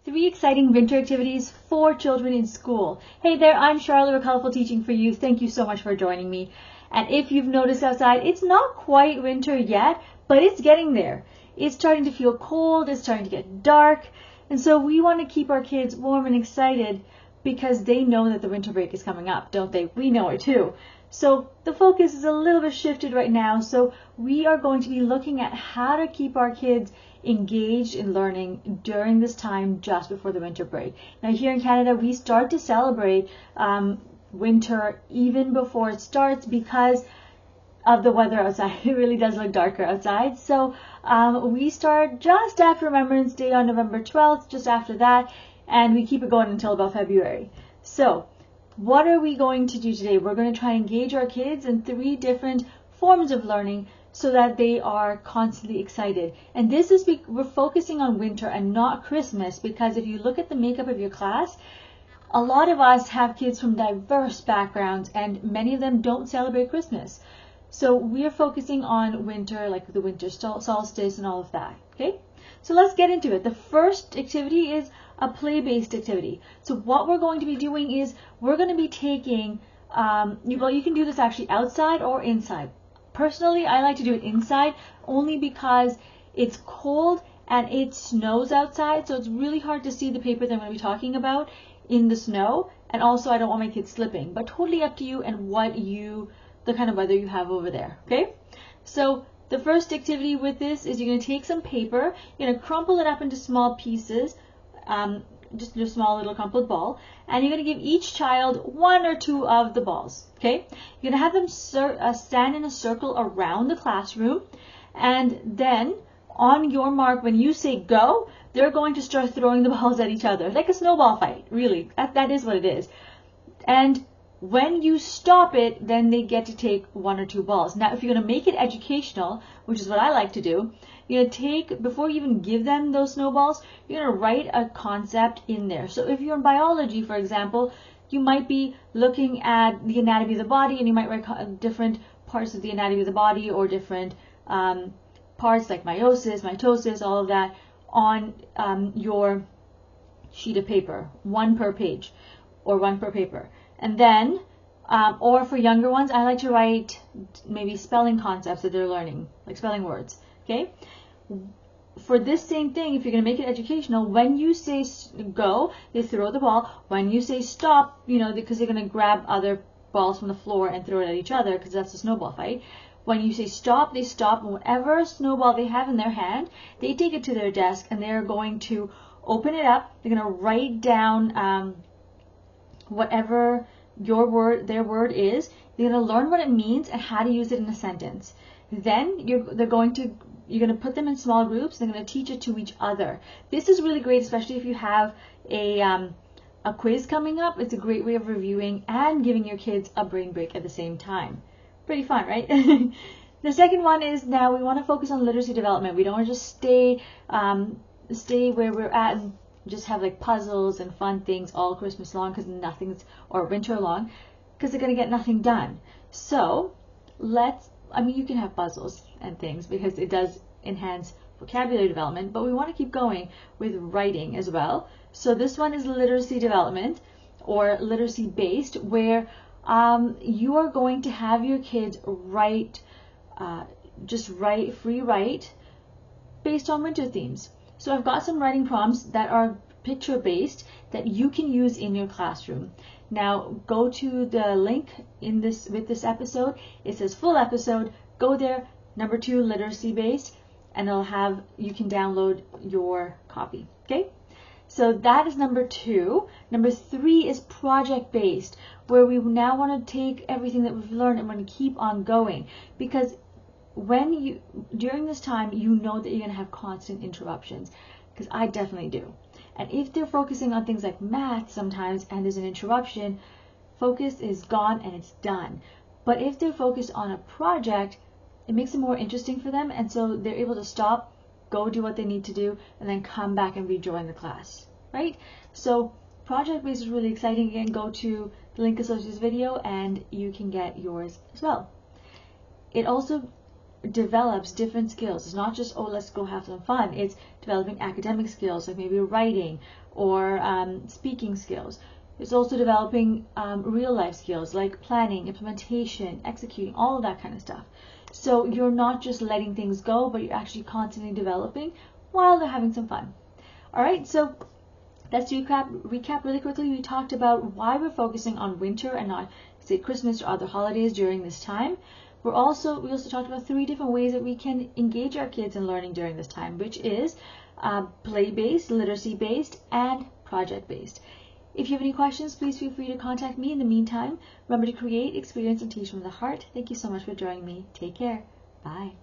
3 exciting winter activities for children in school. Hey there, I'm Charlotte with Colorful Teaching for You. Thank you so much for joining me. And if you've noticed outside, it's not quite winter yet, but it's getting there. It's starting to feel cold, it's starting to get dark, and so we want to keep our kids warm and excited because they know that the winter break is coming up, don't they? We know it too. So the focus is a little bit shifted right now, so we are going to be looking at how to keep our kids engaged in learning during this time just before the winter break. Now here in Canada, we start to celebrate winter even before it starts because of the weather outside. It really does look darker outside. So we start just after Remembrance Day on November 12th, just after that, and we keep it going until about February. So what are we going to do today? We're going to try and engage our kids in 3 different forms of learning so that they are constantly excited. And this is, we're focusing on winter and not Christmas, because if you look at the makeup of your class, a lot of us have kids from diverse backgrounds and many of them don't celebrate Christmas. So we are focusing on winter, like the winter solstice and all of that. Okay? So let's get into it. The first activity is a play-based activity. So what we're going to be doing is we're going to be taking, well, you can do this actually outside or inside. Personally, I like to do it inside only because it's cold and it snows outside, so it's really hard to see the paper that I'm going to be talking about in the snow, and also I don't want my kids slipping, but totally up to you and the kind of weather you have over there. Okay? So the first activity with this is you're going to take some paper, you're going to crumple it up into small pieces, just a small little crumpled ball, and you're going to give each child 1 or 2 of the balls. Okay? You're going to have them stand in a circle around the classroom, and then on your mark, when you say go, they're going to start throwing the balls at each other, like a snowball fight, really. That is what it is. And when you stop it, then they get to take 1 or 2 balls. Now, if you're going to make it educational, which is what I like to do, you're going to take, before you even give them those snowballs, you're going to write a concept in there. So if you're in biology, for example, you might be looking at the anatomy of the body, and you might write different parts of the anatomy of the body, or different parts like meiosis, mitosis, all of that on your sheet of paper, 1 per page or 1 per paper. And then, or for younger ones, I like to write maybe spelling concepts that they're learning, like spelling words. Okay? For this same thing, if you're going to make it educational, when you say go, they throw the ball. When you say stop, you know, because they're going to grab other balls from the floor and throw it at each other, because that's a snowball fight. When you say stop, they stop, and whatever snowball they have in their hand, they take it to their desk, and they're going to open it up. They're going to write down whatever their word is. They're going to learn what it means and how to use it in a sentence. Then you're going to put them in small groups. They're going to teach it to each other. This is really great, especially if you have a quiz coming up. It's a great way of reviewing and giving your kids a brain break at the same time. Pretty fun, right? The second one is, now we want to focus on literacy development. We don't want to just stay where we're at and just have like puzzles and fun things all Christmas long, or winter long, because they're going to get nothing done. So you can have puzzles and things because it does enhance vocabulary development, but we want to keep going with writing as well. So this one is literacy development, or literacy based, where you are going to have your kids write, free write based on winter themes. So I've got some writing prompts that are picture based that you can use in your classroom. Now go to the link with this episode. It says full episode. Go there, number 2, literacy based, and you can download your copy. Okay? So that is number 2. Number 3 is project based, where we now want to take everything that we've learned and want to keep on going, because during this time, you know that you're going to have constant interruptions, because I definitely do. And if they're focusing on things like math sometimes and there's an interruption, focus is gone and it's done. But if they're focused on a project, it makes it more interesting for them, and so they're able to stop, go do what they need to do, and then come back and rejoin the class, right? So project-based is really exciting. Again, go to the link associated with this video and you can get yours as well. It also develops different skills. It's not just, oh, let's go have some fun. It's developing academic skills, like maybe writing or speaking skills. It's also developing real life skills like planning, implementation, executing, all of that kind of stuff. So you're not just letting things go, but you're actually constantly developing while they're having some fun. All right, so let's recap really quickly. We talked about why we're focusing on winter and not, say, Christmas or other holidays during this time. We also talked about 3 different ways that we can engage our kids in learning during this time, which is play-based, literacy-based, and project-based. If you have any questions, please feel free to contact me. In the meantime, remember to create, experience, and teach from the heart. Thank you so much for joining me. Take care. Bye.